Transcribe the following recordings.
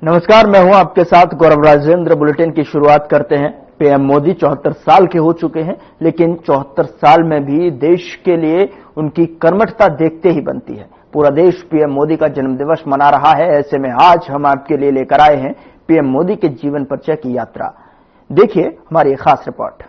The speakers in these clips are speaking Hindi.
नमस्कार, मैं हूं आपके साथ गौरव राजेंद्र। बुलेटिन की शुरुआत करते हैं। पीएम मोदी 74 साल के हो चुके हैं, लेकिन 74 साल में भी देश के लिए उनकी कर्मठता देखते ही बनती है। पूरा देश पीएम मोदी का जन्मदिवस मना रहा है। ऐसे में आज हम आपके लिए लेकर आए हैं पीएम मोदी के जीवन परिचय की यात्रा। देखिए हमारी खास रिपोर्ट।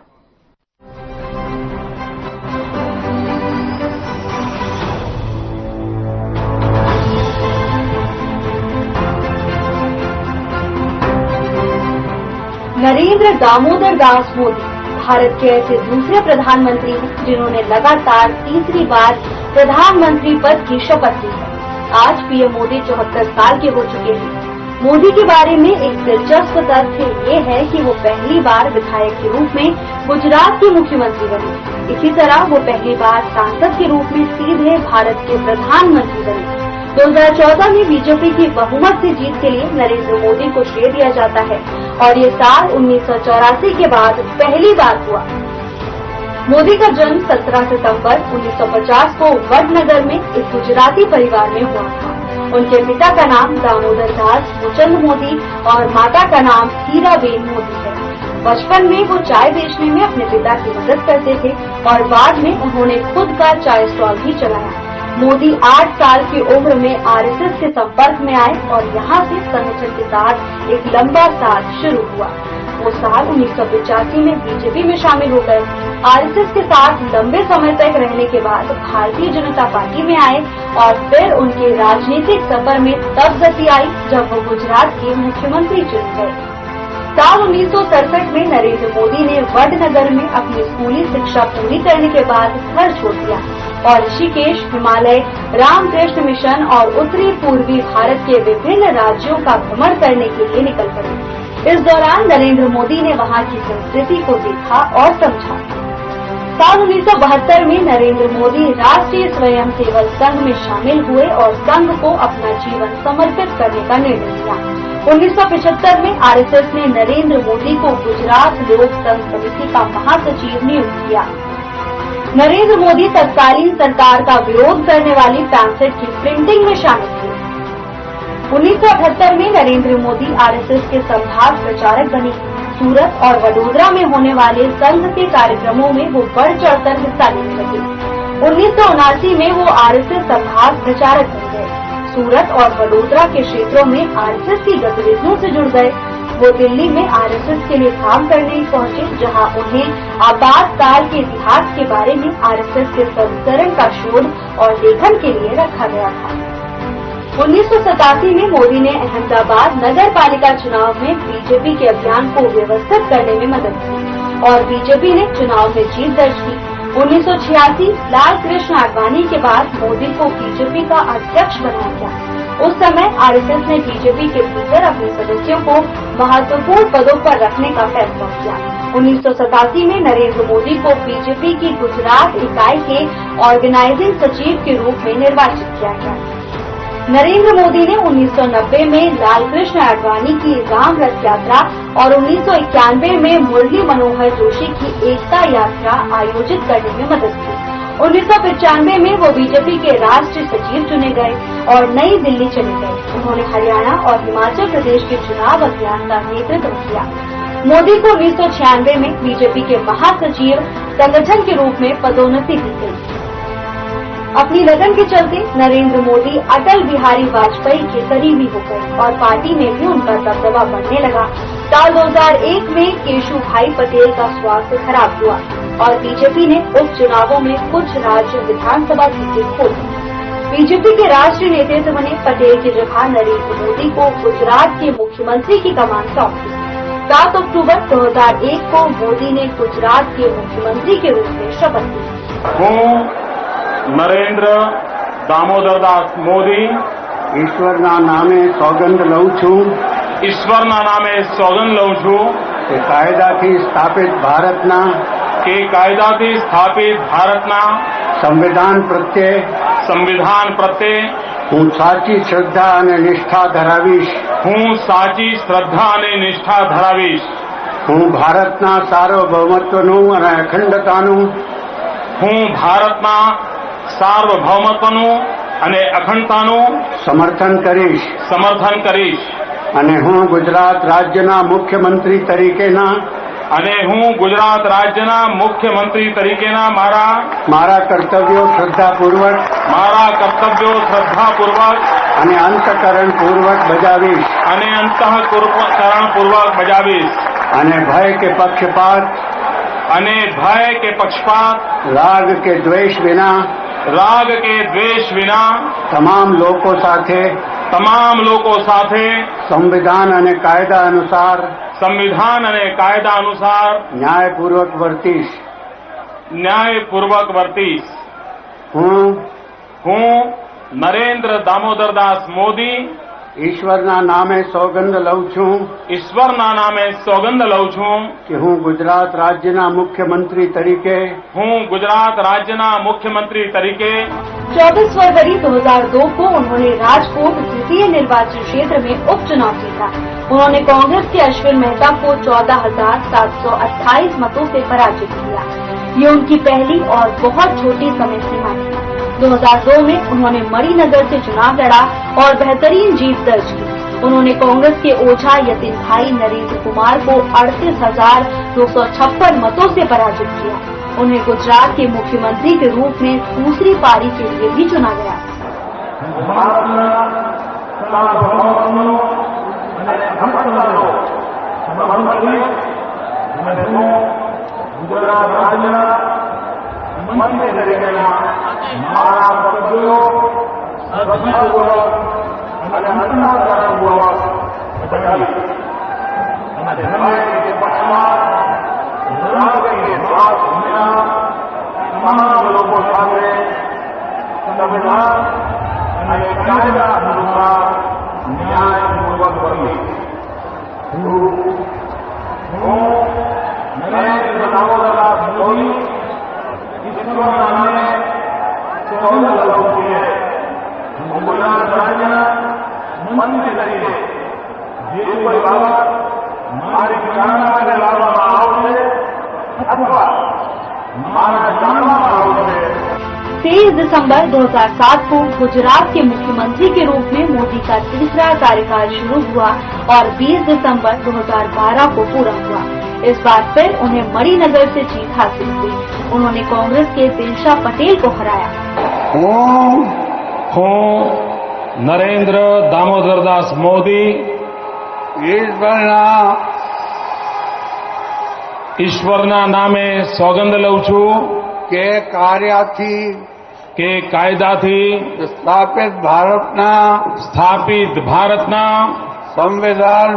नरेंद्र दामोदर दास मोदी भारत के ऐसे दूसरे प्रधानमंत्री हैं जिन्होंने लगातार तीसरी बार प्रधानमंत्री पद की शपथ ली है। आज पीएम मोदी 74 साल के हो चुके हैं। मोदी के बारे में एक दिलचस्प तथ्य ये है कि वो पहली बार विधायक के रूप में गुजरात के मुख्यमंत्री बने। इसी तरह वो पहली बार सांसद के रूप में सीधे भारत के प्रधानमंत्री बने। 2014 में बीजेपी की बहुमत से जीत के लिए नरेंद्र मोदी को श्रेय दिया जाता है और ये साल 1984 के बाद पहली बार हुआ। मोदी का जन्म 17 सितंबर 1950 को वडनगर में एक गुजराती परिवार में हुआ था। उनके पिता का नाम दामोदर दास मुचंद मोदी और माता का नाम हीराबेन मोदी है। बचपन में वो चाय बेचने में अपने पिता की मदद करते थे और बाद में उन्होंने खुद का चाय स्टॉल भी चलाया। मोदी 8 साल की उम्र में आरएसएस के संपर्क में आए और यहाँ से संगठन के साथ एक लंबा साथ शुरू हुआ। वो साल 1985 में बीजेपी में शामिल हो गए। आरएसएस के साथ लंबे समय तक रहने के बाद भारतीय जनता पार्टी में आए और फिर उनके राजनीतिक सफर में तब गति आई जब वो गुजरात के मुख्यमंत्री चुने गए। साल 1967 में नरेंद्र मोदी ने वडनगर में अपनी स्कूली शिक्षा पूरी करने के बाद घर छोड़ दिया और ऋषिकेश, हिमालय, रामकृष्ण मिशन और उत्तरी पूर्वी भारत के विभिन्न राज्यों का भ्रमण करने के लिए निकल पड़े। इस दौरान नरेंद्र मोदी ने वहां की संस्कृति को देखा और समझा। साल 1972 में नरेंद्र मोदी राष्ट्रीय स्वयंसेवक संघ में शामिल हुए और संघ को अपना जीवन समर्पित करने का निर्णय लिया। 1975 में आरएसएस ने नरेंद्र मोदी को गुजरात लोक संघ समिति का महासचिव नियुक्त किया। नरेंद्र मोदी तत्कालीन सरकार का विरोध करने वाली पैम्फलेट की प्रिंटिंग में शामिल थे। 1978 में नरेंद्र मोदी आरएसएस के संभाग प्रचारक बने। सूरत और वडोदरा में होने वाले संघ के कार्यक्रमों में वो बढ़ चढ़कर हिस्सा लेने लगे। 1979 में वो आरएसएस संभाग प्रचारक बन गए। सूरत और वडोदरा के क्षेत्रों में आरएसएस की गतिविधियों से जुड़ गए। वो दिल्ली में आरएसएस के लिए काम करने पहुंचे, जहां उन्हें आपातकाल के इतिहास के बारे में आरएसएस के संस्करण का शोध और लेखन के लिए रखा गया था। 1987 में मोदी ने अहमदाबाद नगर पालिका चुनाव में बीजेपी के अभियान को व्यवस्थित करने में मदद की और बीजेपी ने चुनाव में जीत दर्ज की। 1986 लाल कृष्ण आडवाणी के बाद मोदी को बीजेपी का अध्यक्ष बनाया गया। उस समय आरएसएस ने बीजेपी के भीतर अपने सदस्यों को महत्वपूर्ण पदों पर रखने का फैसला किया। 1987 में नरेंद्र मोदी को बीजेपी की गुजरात इकाई के ऑर्गेनाइजिंग सचिव के रूप में निर्वाचित किया गया। नरेंद्र मोदी ने 1990 में लाल कृष्ण आडवाणी की राम रथ यात्रा और 1991 में मुरली मनोहर जोशी की एकता यात्रा आयोजित करने में मदद की। 1995 में वो बीजेपी के राष्ट्रीय सचिव चुने गए और नई दिल्ली चले गए। उन्होंने हरियाणा और हिमाचल प्रदेश के चुनाव अभियान का नेतृत्व किया। मोदी को 1996 में बीजेपी के महासचिव संगठन के रूप में पदोन्नति दी गई। अपनी लगन के चलते नरेंद्र मोदी अटल बिहारी वाजपेयी के करीबी हो गए और पार्टी में भी उनका दबदबा बढ़ने लगा। साल 2001 में केशुभाई पटेल का स्वास्थ्य खराब हुआ और बीजेपी ने उपचुनावों में कुछ राज्य विधानसभा सीटें खो दी। बीजेपी के राष्ट्रीय नेतृत्व ने पटेल की जगह नरेंद्र मोदी को गुजरात के मुख्यमंत्री की कमान सौंप दी। 7 अक्टूबर 2001 को मोदी ने गुजरात के मुख्यमंत्री के रूप में शपथ ली। નરેન્દ્ર દામોદરદાસ મોદી ઈશ્વરના નામે સોગંદ લઉં છું ઈશ્વરના નામે સોગંદ લઉં છું કે કાયદાથી સ્થાપિત ભારતના સંવિધાન પ્રત્યે હું સાચી શ્રદ્ધા અને નિષ્ઠા ધરાવીશ હું ભારતના સાર્વભૌમત્વનું અને અખંડતાનું સાર્વભૌમત્વનું અને અખંડતાનું સમર્થન કરીશ અને હું ગુજરાત રાજ્યના મુખ્યમંત્રી તરીકેના અને હું ગુજરાત રાજ્યના મુખ્યમંત્રી તરીકેના મારા કર્તવ્યો શ્રદ્ધાપૂર્વક અને અંતઃકરણપૂર્વક બજાવીશ અને ભય કે પક્ષપાત રાગ કે દ્વેષ વિના તમામ લોકો સાથે સંવિધાન અને કાયદા અનુસાર ન્યાયપૂર્વક વર્તીશ. હું નરેન્દ્ર દામોદરદાસ મોદી ઈશ્વરના નામે સોગંદ લઉં છું કે હું ગુજરાત રાજ્યના મુખ્યમંત્રી તરીકે 24 फरवरी 2002 को उन्होंने राजकोट तृतीय निर्वाचन क्षेत्र में उपचुनाव जीता. उन्होंने कांग्रेस के अश्विन मेहता को 14,728 मतों से पराजित किया. ये उनकी पहली और बहुत छोटी समय सीमा थी. 2002 में उन्होंने मणिनगर से चुनाव लड़ा और बेहतरीन जीत दर्ज की. उन्होंने कांग्रेस के ओझा यतिन भाई नरेंद्र कुमार को 38,256 मतों से पराजित किया. उन्हें गुजरात के मुख्यमंत्री के रूप में दूसरी पारी के लिए भी चुना गया. दिसंबर 2007 को गुजरात के मुख्यमंत्री के रूप में मोदी का तीसरा कार्यकाल शुरू हुआ और 20 दिसंबर 2012 को पूरा हुआ. इस बार फिर उन्हें मणिनगर से जीत हासिल हुई. उन्होंने कांग्रेस के दिलशा पटेल को हराया. હું નરેન્દ્ર દામોદરદાસ મોદી ઈશ્વરના નામે સોગંદ લઉં છું કે કાયદાથી સ્થાપિત ભારતના સંવિધાન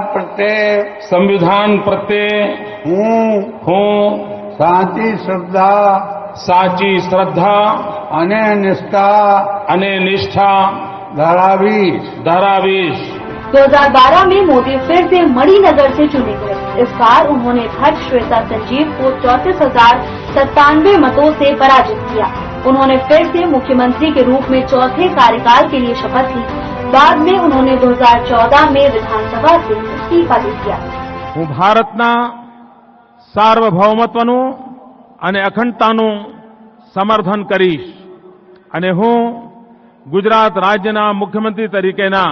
પ્રત્યે હું સાચી શ્રદ્ધા અને નિષ્ઠા ધરાવીશ. 2012 में मोदी फिर से मणिनगर से चुने गए. इस बार उन्होंने भट्ट श्वेता संजीव को 34,097 मतों से पराजित किया. उन्होंने फिर से मुख्यमंत्री के रूप में चौथे कार्यकाल के लिए शपथ ली. बाद में उन्होंने 2014 में विधानसभा से इस्तीफा दे दिया. હું ભારતના સાર્વભૌમત્વનું અને અખંડતાનું સમર્થન કરીશ અને હું ગુજરાત રાજ્યના મુખ્યમંત્રી તરીકેના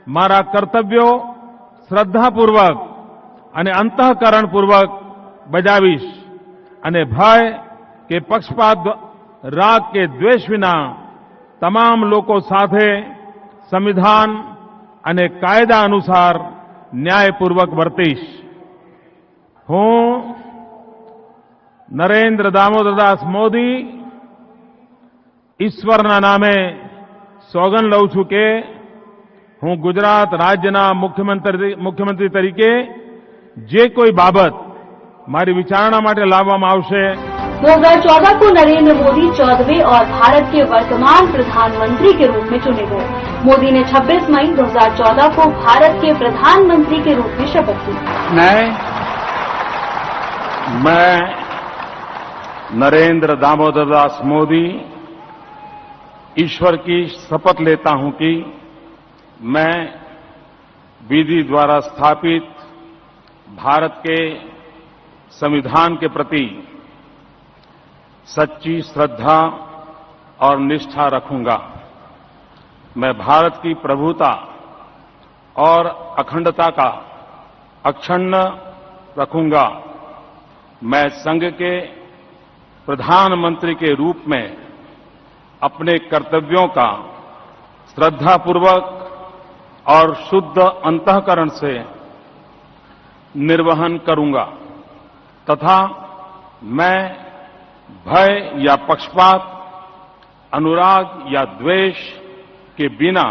મારા કર્તવ્યો શ્રદ્ધાપૂર્વક અને અંતઃકરણપૂર્વક બજાવીશ અને ભય કે પક્ષપાત રાગ કે દ્વેષ વિના તમામ લોકો સાથે સંવિધાન અને કાયદા અનુસાર ન્યાયપૂર્વક વર્તીશ. હું નરેન્દ્ર દામોદરદાસ મોદી ઈશ્વરના નામે સોગંદ લઉં છું કે હું ગુજરાત રાજ્યના મુખ્યમંત્રી તરીકે જે કોઈ બાબત મારી વિચારણા માટે લાવવામાં આવશે. 2014 को नरेंद्र मोदी 14वें और भारत के वर्तमान प्रधानमंत्री के रूप में चुने गए. मोदी ने 26 मई 2014 को भारत के प्रधानमंत्री के रूप में शपथ ली. मैं नरेंद्र दामोदरदास मोदी ईश्वर की शपथ लेता हूं कि मैं विधि द्वारा स्थापित भारत के संविधान के प्रति सच्ची श्रद्धा और निष्ठा रखूंगा. मैं भारत की प्रभुता और अखंडता का अक्षुण्ण रखूंगा। मैं संघ के प्रधानमंत्री के रूप में अपने कर्तव्यों का श्रद्धापूर्वक और शुद्ध अंतःकरण से निर्वहन करूंगा तथा मैं भय या पक्षपात, अनुराग या द्वेष के बिना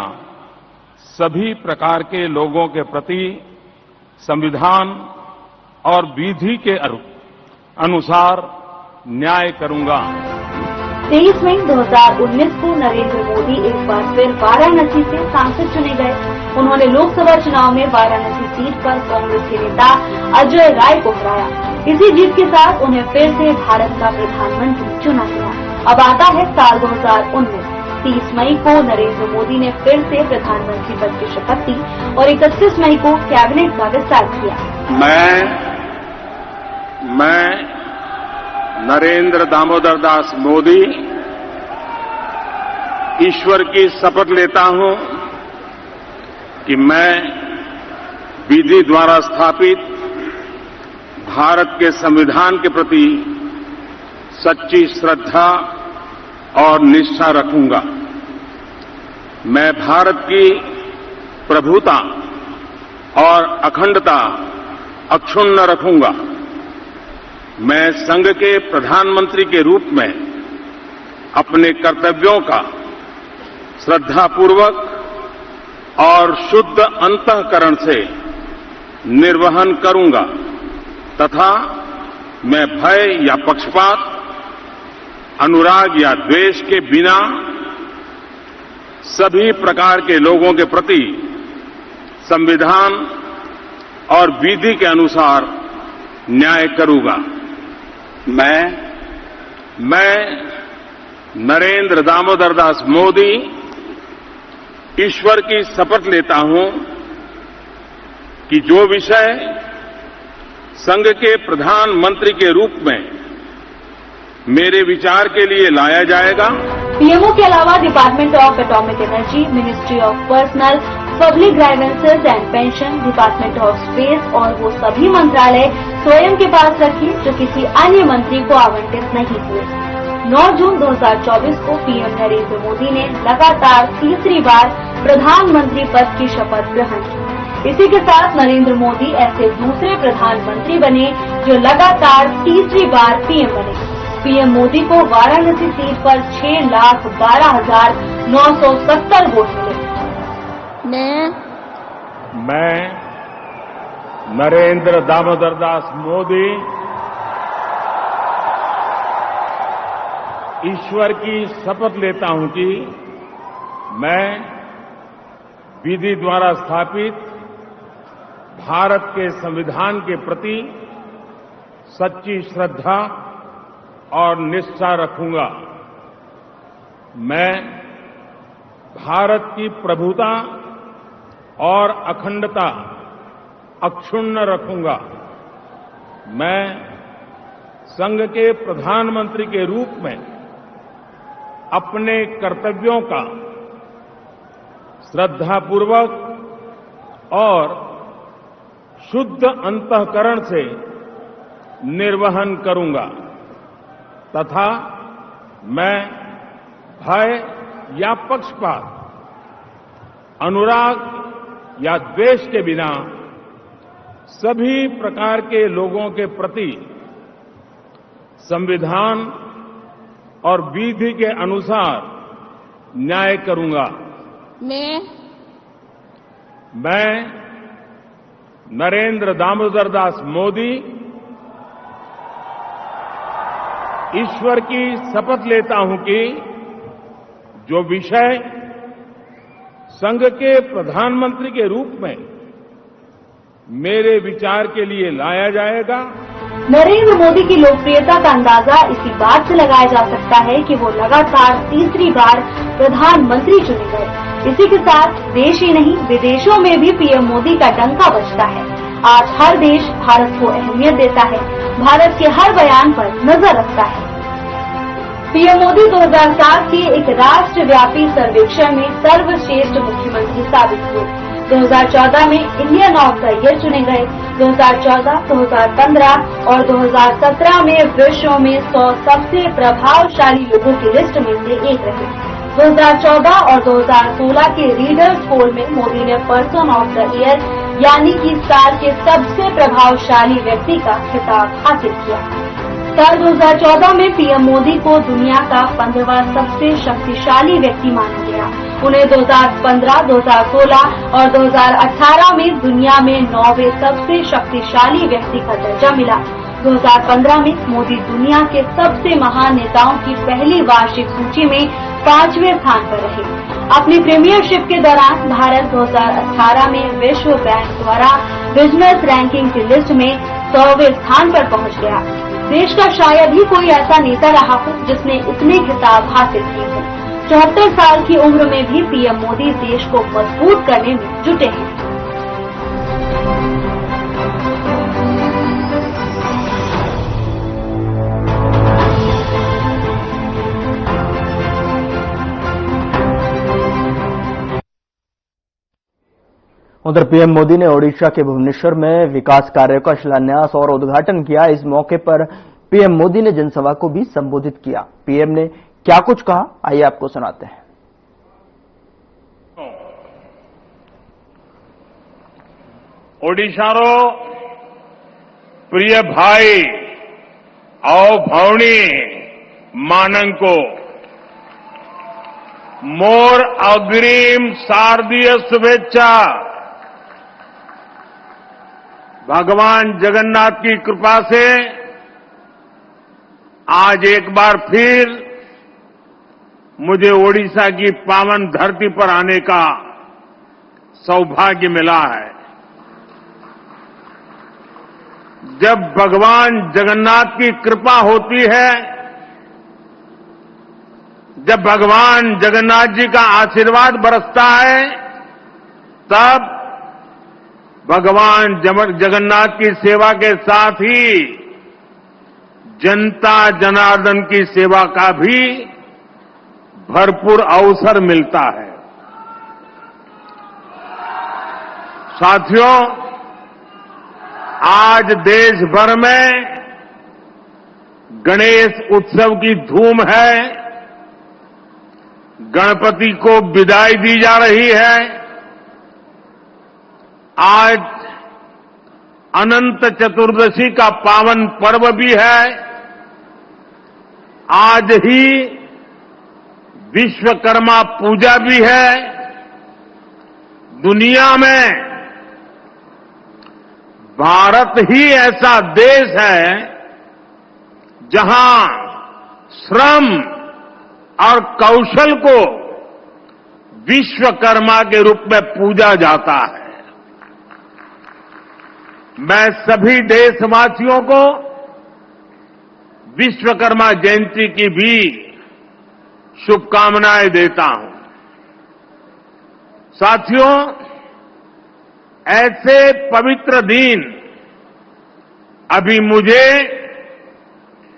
सभी प्रकार के लोगों के प्रति संविधान और विधि के अनुसार न्याय करूंगा। 23 मई 2019 को नरेंद्र मोदी एक बार फिर वाराणसी से सांसद चुने गए। उन्होंने लोकसभा चुनाव में वाराणसी सीट पर कांग्रेस के नेता अजय राय को हराया। इसी जीत के साथ उन्हें फिर से भारत का प्रधानमंत्री चुना गया। अब आता है साल 2019। 30 मई को नरेंद्र मोदी ने फिर से प्रधानमंत्री पद की शपथ ली और 31 मई को कैबिनेट का विस्तार किया। मैं नरेंद्र दामोदर दास मोदी ईश्वर की शपथ लेता हूं कि मैं विधि द्वारा स्थापित भारत के संविधान के प्रति सच्ची श्रद्धा और निष्ठा रखूंगा। मैं भारत की प्रभुता और अखंडता अक्षुण्ण रखूंगा। मैं संघ के प्रधानमंत्री के रूप में अपने कर्तव्यों का श्रद्धापूर्वक और शुद्ध अंतःकरण से निर्वहन करूंगा तथा मैं भय या पक्षपात, अनुराग या द्वेष के बिना सभी प्रकार के लोगों के प्रति संविधान और विधि के अनुसार न्याय करूंगा। मैं नरेंद्र दामोदर दास मोदी ईश्वर की शपथ लेता हूं कि जो विषय संघ के प्रधानमंत्री के रूप में मेरे विचार के लिए लाया जाएगा। पीएमओ के अलावा department of atomic energy, ministry of personnel, public grievances and pension, department of space और वो सभी मंत्रालय स्वयं के पास रखे जो किसी अन्य मंत्री को आवंटित नहीं हुए। 9 जून 2024 को पीएम नरेंद्र मोदी ने लगातार तीसरी बार प्रधानमंत्री पद की शपथ ग्रहण की। इसी के साथ नरेंद्र मोदी ऐसे दूसरे प्रधानमंत्री बने जो लगातार तीसरी बार पीएम बने। पीएम मोदी को वाराणसी सीट पर 6,12,970 वोट मिले। मैं नरेंद्र दामोदर दास मोदी ईश्वर की शपथ लेता हूं कि मैं विधि द्वारा स्थापित भारत के संविधान के प्रति सच्ची श्रद्धा और निष्ठा रखूंगा। मैं भारत की प्रभुता और अखंडता अक्षुण्ण रखूंगा। मैं संघ के प्रधानमंत्री के रूप में अपने कर्तव्यों का श्रद्धापूर्वक और शुद्ध अंतःकरण से निर्वहन करूंगा तथा मैं भय या पक्षपात, अनुराग या द्वेष के बिना सभी प्रकार के लोगों के प्रति संविधान और विधि के अनुसार न्याय करूंगा। मैं नरेंद्र दामोदर दास मोदी ईश्वर की शपथ लेता हूं कि जो विषय संघ के प्रधानमंत्री के रूप में मेरे विचार के लिए लाया जाएगा। नरेंद्र मोदी की लोकप्रियता का अंदाजा इसी बात से लगाया जा सकता है कि वो लगातार तीसरी बार प्रधानमंत्री चुने गए। इसी के साथ देश ही नहीं विदेशों में भी पीएम मोदी का डंका बजता है। आज हर देश भारत को अहमियत देता है, भारत के हर बयान पर नजर रखता है। पीएम मोदी 2007 के एक राष्ट्रव्यापी सर्वेक्षण में सर्वश्रेष्ठ मुख्यमंत्री साबित हुए। 2014 में इंडियन ऑफ द ईयर चुने गए। 2014, 2015 और 2017 में विश्व में 100 सबसे प्रभावशाली लोगों की लिस्ट में से एक रहे। 2014 और 2016 के रीडर्स पोल में मोदी ने पर्सन ऑफ द ईयर यानी कि साल के सबसे प्रभावशाली व्यक्ति का खिताब हासिल किया। साल 2014 में पीएम मोदी को दुनिया का 15वां सबसे शक्तिशाली व्यक्ति माना गया। उन्हें 2015, 2016 और 2018 में दुनिया में 9वें सबसे शक्तिशाली व्यक्ति का दर्जा मिला। 2015 में मोदी दुनिया के सबसे महान नेताओं की पहली वार्षिक सूची में 5वें स्थान पर रहे। अपनी प्रीमियरशिप के दौरान भारत 2018 में विश्व बैंक द्वारा बिजनेस रैंकिंग की लिस्ट में 100वें स्थान पर पहुंच गया। देश का शायद ही कोई ऐसा नेता रहा हो जिसने इतने खिताब हासिल किए हों। 74 साल की उम्र में भी पीएम मोदी देश को मजबूत करने में जुटे हैं। उधर पीएम मोदी ने ओडिशा के भुवनेश्वर में विकास कार्यों का शिलान्यास और उद्घाटन किया। इस मौके पर पीएम मोदी ने जनसभा को भी संबोधित किया। पीएम ने क्या कुछ कहा, आइए आपको सुनाते हैं। ओडिशारो प्रिय भाई और भौणी मानंको मोर अग्रिम शारदीय शुभेच्छा। भगवान जगन्नाथ की कृपा से आज एक बार फिर मुझे ओडिशा की पावन धरती पर आने का सौभाग्य मिला है। जब भगवान जगन्नाथ की कृपा होती है, जब भगवान जगन्नाथ जी का आशीर्वाद बरसता है, तब भगवान जगन्नाथ की सेवा के साथ ही जनता जनार्दन की सेवा का भी भरपूर अवसर मिलता है। साथियों, आज देश भर में गणेश उत्सव की धूम है। गणपति को विदाई दी जा रही है। आज अनंत चतुर्दशी का पावन पर्व भी है। आज ही विश्वकर्मा पूजा भी है। दुनिया में भारत ही ऐसा देश है जहां श्रम और कौशल को विश्वकर्मा के रूप में पूजा जाता है। मैं सभी देशवासियों को विश्वकर्मा जयंती की भी शुभकामनाएं देता हूं। साथियों, ऐसे पवित्र दिन अभी मुझे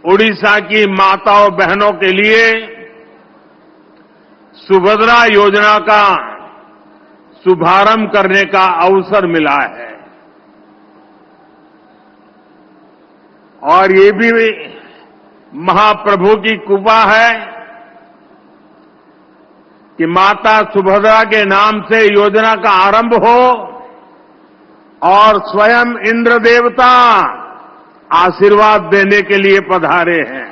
ओडिशा की माताओं बहनों के लिए सुभद्रा योजना का शुभारंभ करने का अवसर मिला है। और ये भी महाप्रभु की कृपा है कि माता सुभद्रा के नाम से योजना का आरंभ हो और स्वयं इंद्र देवता आशीर्वाद देने के लिए पधारे हैं।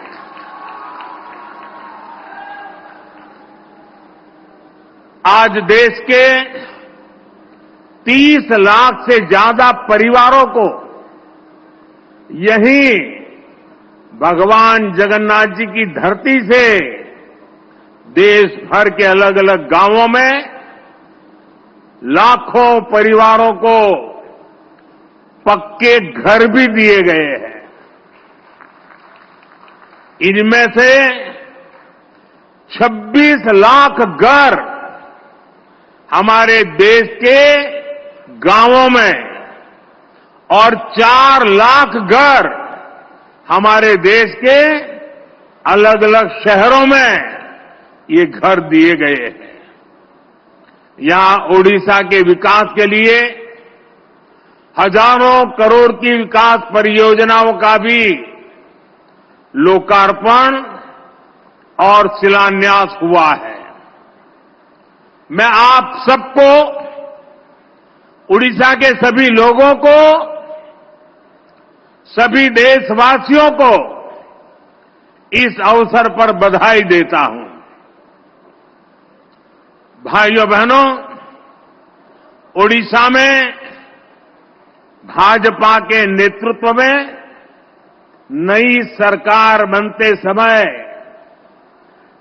आज देश के 30 लाख से ज्यादा परिवारों को यही भगवान जगन्नाथ जी की धरती से देश भर के अलग अलग गांवों में लाखों परिवारों को पक्के घर भी दिए गए हैं। इनमें से 26 लाख घर हमारे देश के गांवों में और 4 लाख घर हमारे देश के अलग अलग शहरों में ये घर दिए गए हैं। यहां ओडिशा के विकास के लिए हजारों करोड़ की विकास परियोजनाओं का भी लोकार्पण और शिलान्यास हुआ है। मैं आप सबको, उड़ीसा के सभी लोगों को, सभी देशवासियों को इस अवसर पर बधाई देता हूं। भाइयों बहनों, ओडिशा में भाजपा के नेतृत्व में नई सरकार बनते समय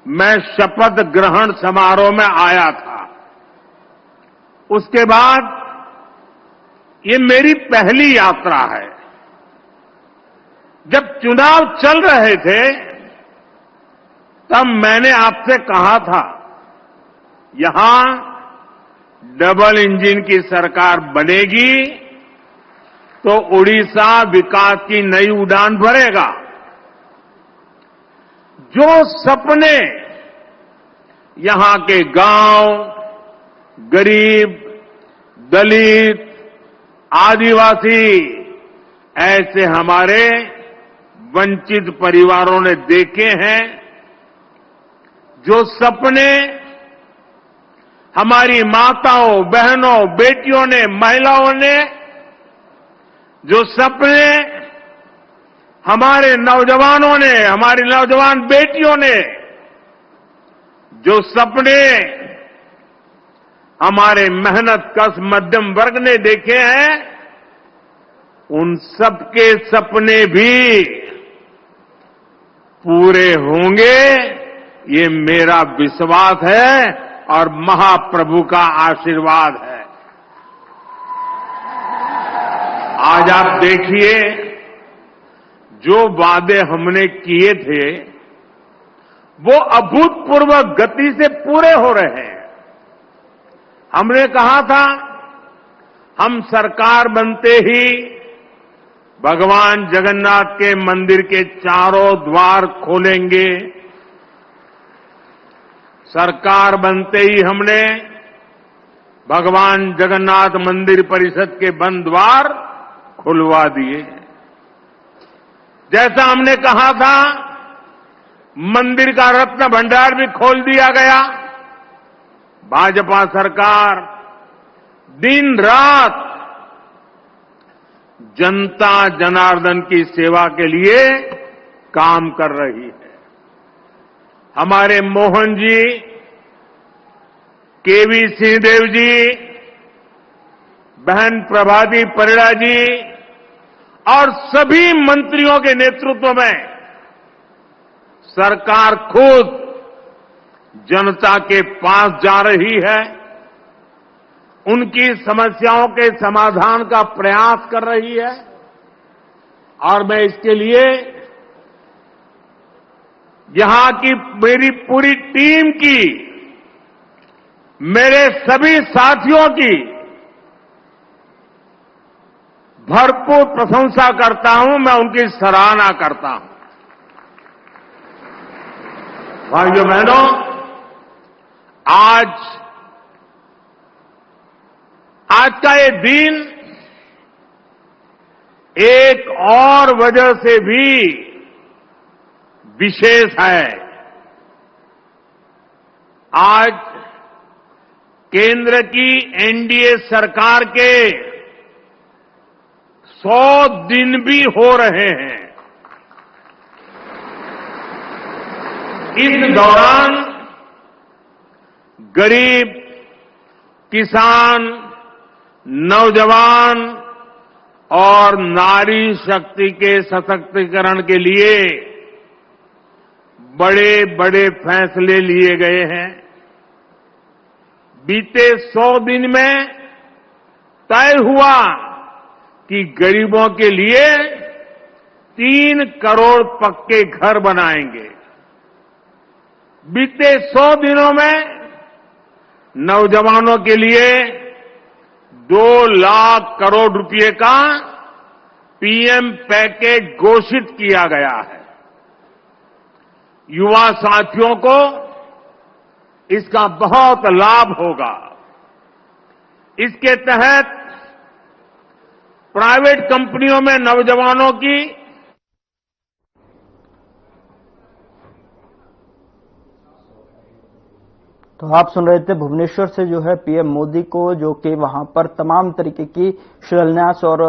मैं शपथ ग्रहण समारोह में आया था। उसके बाद ये मेरी पहली यात्रा है। जब चुनाव चल रहे थे तब मैंने आपसे कहा था, यहां डबल इंजन की सरकार बनेगी तो उड़ीसा विकास की नई उड़ान भरेगा। जो सपने यहां के गांव, गरीब, दलित, आदिवासी, ऐसे हमारे वंचित परिवारों ने देखे हैं, जो सपने हमारी माताओं, बहनों, बेटियों ने, महिलाओं ने, जो सपने हमारे नौजवानों ने, हमारी नौजवान बेटियों ने, जो सपने हमारे मेहनत कश मध्यम वर्ग ने देखे हैं, उन सबके सपने भी पूरे होंगे, ये मेरा विश्वास है और महाप्रभु का आशीर्वाद है। आज आप देखिए, जो वादे हमने किए थे वो अभूतपूर्व गति से पूरे हो रहे हैं। हमने कहा था हम सरकार बनते ही भगवान जगन्नाथ के मंदिर के चारों द्वार खोलेंगे। सरकार बनते ही हमने भगवान जगन्नाथ मंदिर परिषद के बंद द्वार खुलवा दिए। जैसा हमने कहा था, मंदिर का रत्न भंडार भी खोल दिया गया। भाजपा सरकार दिन रात जनता जनार्दन की सेवा के लिए काम कर रही है। हमारे मोहन जी, केवी सिंहदेव जी, बहन प्रभाती परिड़ा जी और सभी मंत्रियों के नेतृत्व में सरकार खुद जनता के पास जा रही है, उनकी समस्याओं के समाधान का प्रयास कर रही है। और मैं इसके लिए यहां की मेरी पूरी टीम की, मेरे सभी साथियों की भरपूर प्रशंसा करता हूं, मैं उनकी सराहना करता हूं। भाइयों बहनों, आज का ये दिन एक और वजह से भी विशेष है। आज केंद्र की एनडीए सरकार के 100 दिन भी हो रहे हैं। इस दौरान गरीब, किसान, नौजवान और नारी शक्ति के सशक्तिकरण के लिए बड़े बड़े फैसले लिए गए हैं। बीते 100 दिन में तय हुआ कि गरीबों के लिए 3 करोड़ पक्के घर बनाएंगे। बीते 100 दिनों में नौजवानों के लिए 2 लाख करोड़ रुपए का पीएम पैकेज घोषित किया गया है। युवा साथियों को इसका बहुत लाभ होगा। इसके तहत प्राइवेट कंपनियों में नौजवानों की तो आप सुन रहे थे भुवनेश्वर से जो है पीएम मोदी को, जो कि वहां पर तमाम तरीके की शिलान्यास और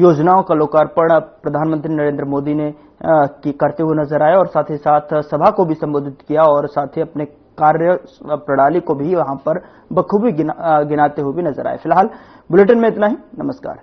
योजनाओं का लोकार्पण प्रधानमंत्री नरेंद्र मोदी ने करते हुए नजर आए और साथ ही साथ सभा को भी संबोधित किया और साथ ही अपने कार्य प्रणाली को भी वहां पर बखूबी गिनाते हुए भी नजर आए। फिलहाल बुलेटिन में इतना ही। नमस्कार।